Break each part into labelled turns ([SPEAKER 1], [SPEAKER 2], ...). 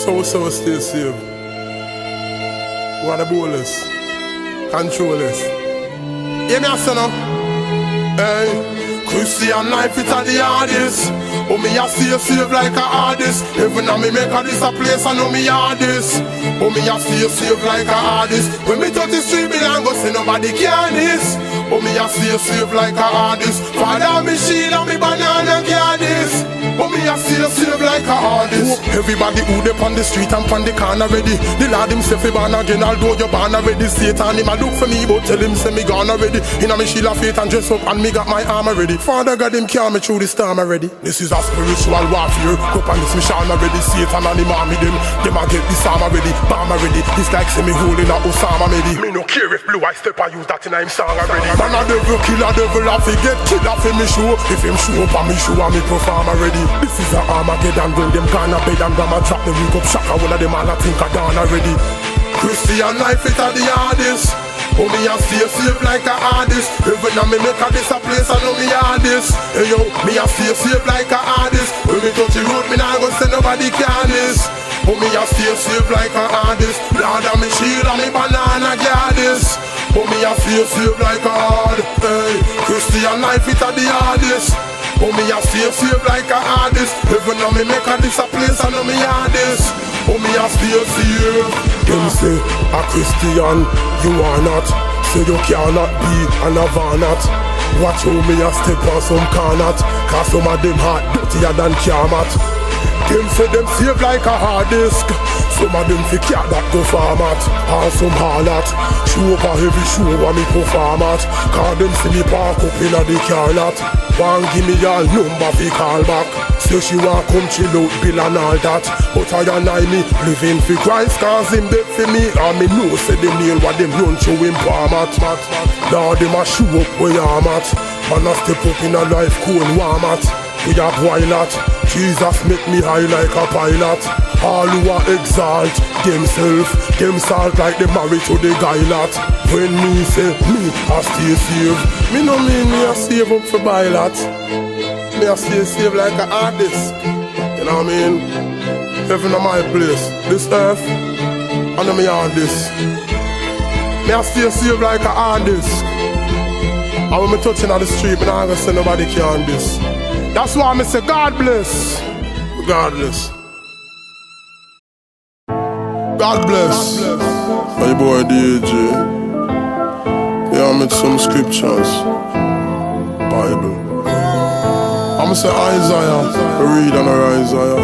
[SPEAKER 1] So still safe. What the bowlers? Controllers. Hear me say now. Hey, Christian life it's a the hardest. Oh me a stay safe like a artist. Even now me make a this a place I know me hardest. Oh me a stay safe like a artist. When me touch the street me and go say nobody can this. Oh me a stay safe like a artist. Father me shield and me banana can this. Oh me a stay safe like a artist. Everybody who dey on the street and on the corner ready. The Lord himself he born again although you born already. Satan him a look for me but tell him say me gone already. Inna me shield of faith and dress up and me got my armor ready. Father God him carry me through this storm already. This is a spiritual warfare. Cup and this mission already. Satan and him army them a get this armor ready. Bomb already. It's like say me holding a Osama ready. Me no care if blue I step I use that in him song already. Man a devil killer devil I forget killer for me show. If him show up on me show and me perform already. This is a Armageddon when them gonna bed and gonna drop the wake up shock. All of them all I think I done already. Christian life it a the hardest. Oh me a stay safe like a artist. Even now me make a this a place I know me hardest. Hey yo, me a stay safe like a artist. When me touch the road me nah go say nobody can this. Oh me a stay safe like a artist. Lord and me shield and me banana goddess. Oh me a stay safe like a hard. Hey, Christian life it a the hardest. Oh me a stay safe like a artist. Even now me make a this a place I know me hardest. Oh me a stay safe. Them say a Christian you are not, so you cannot be an avanat. Watch how me a step on some carnot, cause some of them heart dirtier than Kiamat. Them say them save like a hard disk. Some of them fi cat that go format. And some harlot show up a heavy show and me perform at. Cause them see me park up in a the car lot. One give me your number fi call back. Say she want come chill out bill and all that. But I and I me living fi Christ cause him dead for me. And me know say them nail what them run through him format. Now them a show up where I'm at. And I step up in a life cool warm at. We a boy lot. Jesus make me high like a pilot. All who are exalt themselves, them salt like they married to the guy lot. When me say me I stay safe, me no mean me I save up for buy lot. Me I stay safe like an artist. You know what I mean? Heaven on my place, this earth, under me on this. Me I stay safe like an artist. And when me touching on the street, me not gonna say nobody can this. That's why I say God bless. Regardless. God bless. My boy DJ. Yeah, I met some scriptures. Bible. I'ma say Isaiah. Read on Isaiah.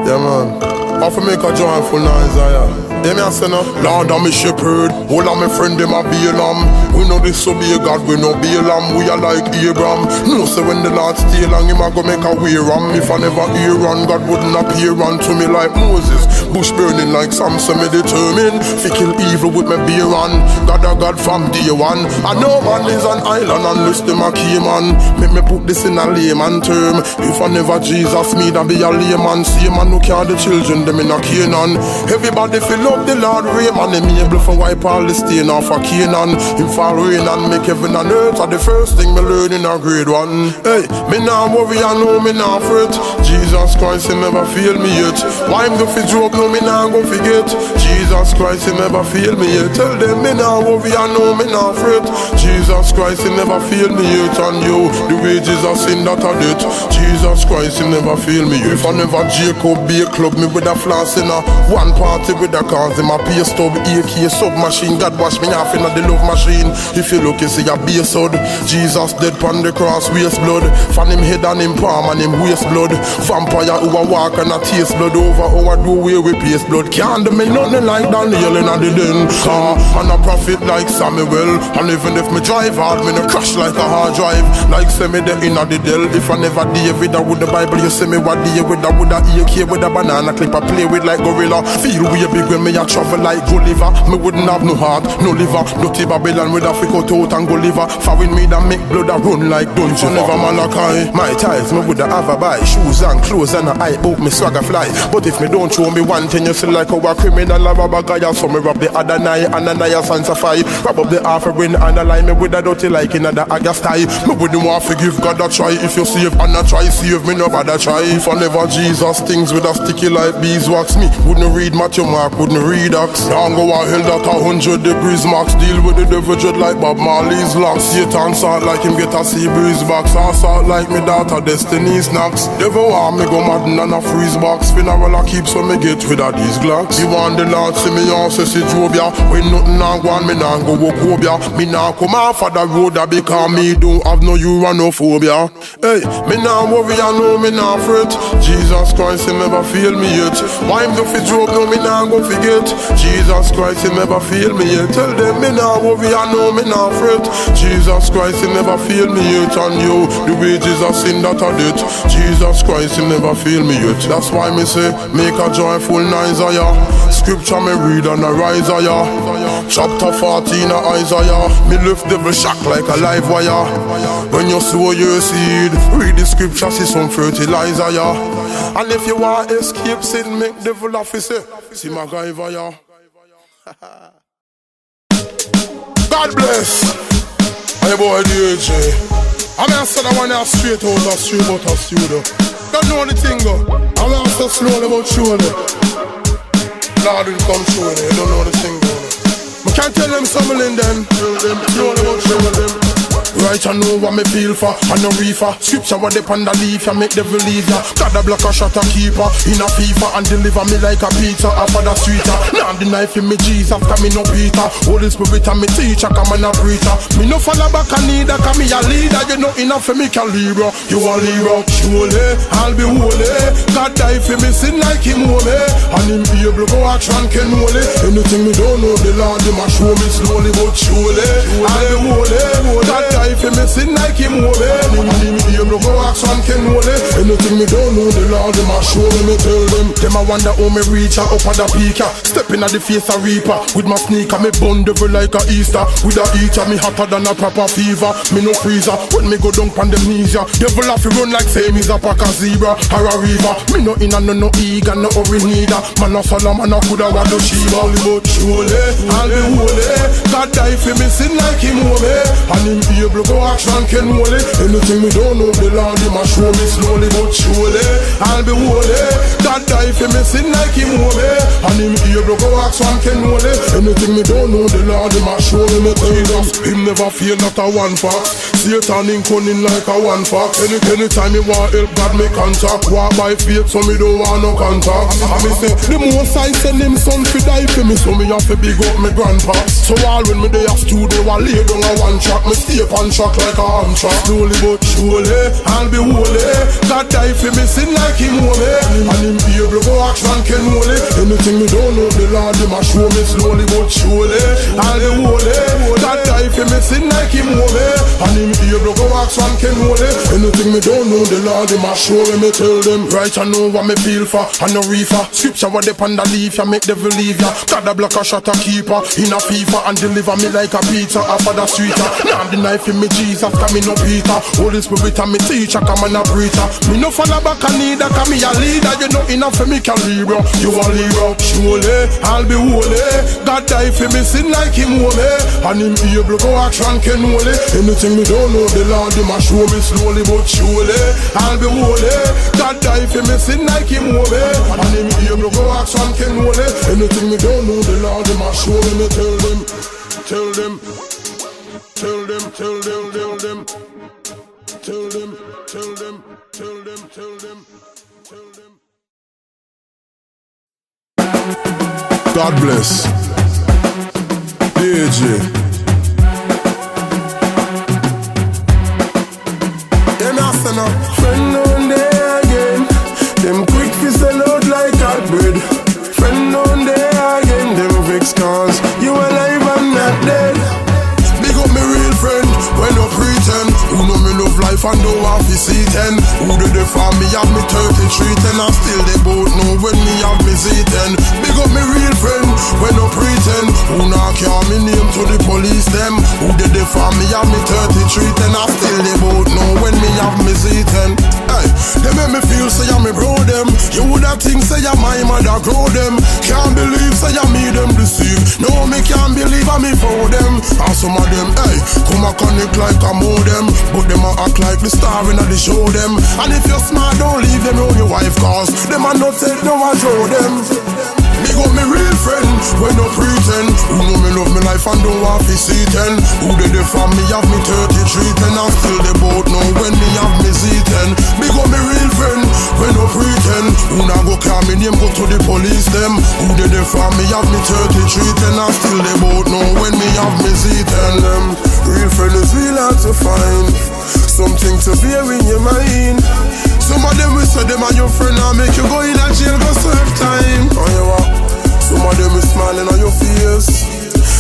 [SPEAKER 1] Yeah man. I have to make a joyful Isaiah. Hear me I say no. Lord I'm a shepherd. All of my friend them a Balaam. We know this so be a God, we know Balaam. We are like Abraham. No say when the Lord stay long, him a go make a way ram. If I never hear on, God wouldn't appear unto me like Moses. Bush burning like Samson, me determined fi kill evil with me beer on. God a God from day one. I know man is an island unless them a Cayman. Make me put this in a layman term. If I never Jesus me, that be a layman. See man who carry the children, them in a Canaan. Everybody feel love the Lord Raymond. Him able for wipe all the stain off a Canaan. Him fall rain and make heaven and earth. Are the first thing me learn in a grade 1. Hey, me nah worry, I know me nah fret. Jesus Christ, he never fail me yet. Why him go fi joke, no me nah go forget. Jesus Christ, he never fail me yet. Tell them me nah worry, I know me nah fret. Jesus Christ, he never fail me yet. And yo, the wages of sin that are debt. Jesus Christ, he never fail me yet. If I never Jacob be a club, me with a floss in a one party with a cause him a pay stub, AK submachine. God wash me off in a the love machine. If you look, you see a base hood. Jesus dead pon the cross, waste blood. Fan him head and him palm and him waste blood. Vampire who a walk and a taste blood over how I do away with paste blood. Can't do me nothing like Daniel in a the den. And a prophet like Samuel. And even if me drive hard, me no crash like a hard drive. Like say me there in a the del. If I never David, I would the Bible. You say me what day with a AK with a banana clip I play with like gorilla. Feel way big when me a travel like Gulliver. Me wouldn't have no heart, no liver. Dirty Babylon with a freak out and go liver. Following me that make blood a run like dungeon. Never Malachi. My ties, me woulda have a buy shoes and clothes and a eye out me swagger fly. But if me don't show me one thing, you see like how a criminal a rob a guy. So me rob the other night and Ananias and Sapphire. Rob up the offering and align me with a dirty like in the August tie. Me wouldn't want to give God a try. If you save and a try, save me no bother try. If I never Jesus things with a sticky like beeswax, me wouldn't read Matthew Mark, wouldn't read Acts. Don't go a hell that 100 degrees max. Deal with the devil dread like Bob Marley's locks. Satan salt like him get a sea breeze box. I salt like me daughter Destiny snacks. Devil want me go mad and a freeze box. Funeral I keep so me get rid of these glocks. You want the Lord see me on say see Jobia. When nothing I want me nah go Wokobia. Me nah come off of the road that because me don't have no uranophobia. Hey, me nah worry I know me nah fret. Jesus Christ he never fail me yet. Why him do fi Job no me nah go forget. Jesus Christ he never fail me yet. Tell them me nah worry I know me nah fret. Jesus Christ he never fail me yet. And you the wages of sin that I did. Jesus Christ he never fail me yet. That's why me say make a joyful noise of ya. Scripture me read and a rise of ya. Chapter 14 of Isaiah. Me lift devil shock like a live wire. When you sow your seed, read the scripture, see some fertilizer ya. And if you want escape sin, make devil officer. See my guy ya. God bless. I'm your boy DJ. I'm gonna say that one now straight out of studio. Don't know anything go. I'm gonna say slowly about surely. Lord will come through you don't know the thing go. I can't tell them something in them. Slowly about surely. Right, I know what me feel for, I no reefer. Scripture what they pan the leaf, ya make devil leave ya. God a block a shot a keeper, in a FIFA and deliver me like a pizza off of the streeter. Now I'm the knife in me Jesus, cause me no Peter. Holy Spirit and me teacher, come and a preacher. Me no follow back a neither, cause me a leader. You know enough for me can Libra. You a Libra, surely, I'll be holy. God die for me sin like him holy. And him be able to go action can holy. Anything me don't know, the Lord him a show me slowly but surely. I'll be holy. God die if me sin like him holy. Him able to go action can holy. Anything me don't know, the Lord him a show me tell them. Them a wonder how me reach up at the peak. Stepping at the face a reaper. With my sneaker me bun devil like a Easter. With a eater me hotter than a proper fever. Me no freezer when me go down pandemnesia. Devil have to run like same is a pack a zebra or a river. Me no in and no eager no hurry neither. Man a Solomon a coulda want to Shiva. Only but surely I'll be holy. God die for me sin like him holy. And him able go action can holy. Anything me don't know, the Lord him a show me slowly but surely. I'll be holy. God die for me sin like him holy. And him able go action can holy. Anything me don't know, the Lord him a show me Jesus. Him never feel not a one fox. Satan in cunning like a one fox. Anytime me want help God me contact. Walk by faith so me don't want no contact. And me say the most I send him son fi die for me. So me have to big up me grandpa. So all when me dey a studio I lay down a one track. Me stay on track like a ham track. Slowly but surely I'll be holy. God die for me sin like him holy. And him be able to go action can holy. Anything me don't know, the Lord him a show me slowly but surely. I'll be holy. God die for me sin like him holy. And him be able to go action can holy. Anything me don't know, the Lord him a show me tell them. Right, I know what me feel for, I no reefer. Scripture what they pan the leaf, ya make devil leave ya. God a block a shot a keeper, in a FIFA and deliver me like a pizza off of the streeter. Now I'm the knife in me Jesus, cause me no Peter. Holy Spirit and me teacher, come and a preacher. Me no follow back a neither, cause me a leader. You know enough for me can Libra. You a Libra, surely I'll be holy. God die for me sin like him holy. And him able go action can holy. Anything me don't know, the Lord him a show me slowly but surely. I'll be holy. God die for me sin like him holy. And him able go action can holy. Anything me don't know, the Lord him a show me tell them. Tell them. Tell them, tell them, tell them. Tell them, tell them, tell them, tell them, tell them. God bless. DJ. Friend on there again. Them quick fi sell out like hot bread. Friend on there again. Them vex cause you alive and not dead. Big up me real friend, when no pretend. Who know me love life and don't want to see 10. Who did they for me have me 33 10 and still they both know when me have me Z10. Big up me real friend, when no pretend. Who not call me name to the police them. Who did they for me have me 33 10 and still they both know when me have me Z10. Hey, they make me feel say I'm me bro them. You woulda think say I'm my mother grow them. Can't believe say I'm me them deceive. No me can't believe I'm me for them. And some of them, hey, come a connect like a modem. But them a act like the star in the show them. And if you're smart, don't leave them on your wife cause them a not take no one show them. Me got me real friend, when no pretend. Who know me love me life and don't want to see 10. Who did they for me have me 33 10 and still they both know when me have me Z10. Me got me real friend, when no pretend. Who now go call me name, go to the police them. Who did they for me have me 33 10 and still they both know when me have me Z10 them. Real friend is real hard to find, something to bear in your mind. Some of them will say them are your friend and make you go in a jail go serve time. Oh you what? Some of them is smiling on your face.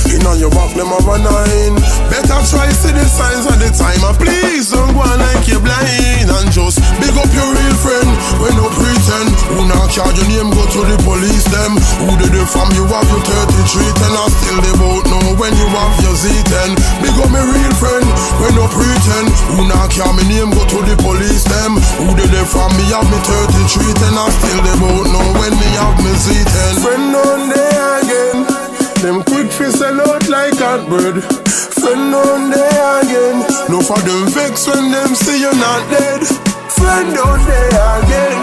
[SPEAKER 1] In on your back them have a 9. Better try see the signs at the time. And please don't go on like you're blind. And just big up your real friend, when no pretend. Who not charge your name go to the police them. Who did they from you have your 33 10 and still they both know when you have your Z10. Big up my real friend, when no pretend. Who not call me name go to the police them. Who did they from me have me 33 10 and still they both know when me have me Z10. Friend on there again, them quick fi sell out like hot bread. Friend on there again, no for them vex when them see you not dead. Friend on there again,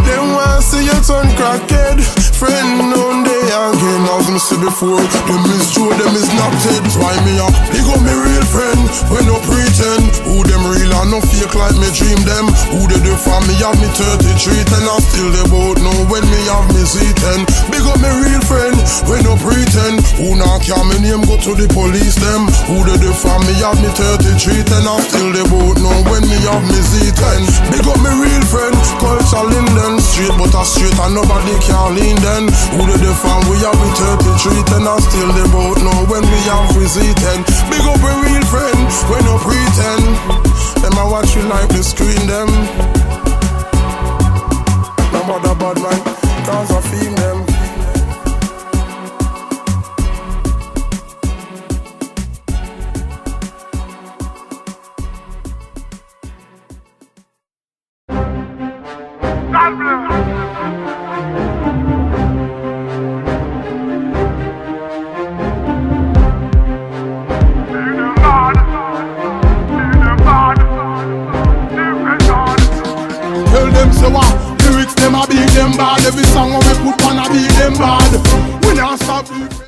[SPEAKER 1] them want see you turn crackhead. Friend on there again, as me say before, them is true, them is not dead. Why me up, big up me real friend, when no pretend. Who them real and no fake like me dream them. Who they do for me have me 33 10 and still they both know when me have me Z10. Big up me real friend, when no pretend. Who not call me name go to the police them. Who they do for me have me 33 10 and still they both know when me have me Z10. Big up me real friend, culture Linden straight but a straight and nobody can lean then. Who they do for we have me 33 10 and still they both know when me have me Z10. Big up me real friend, when no pretend. Them I watch you like the screen them. No matter bad man, cause I feel them. Tell them so what, lyrics them a beat them bad. Every song we put on a beat them bad.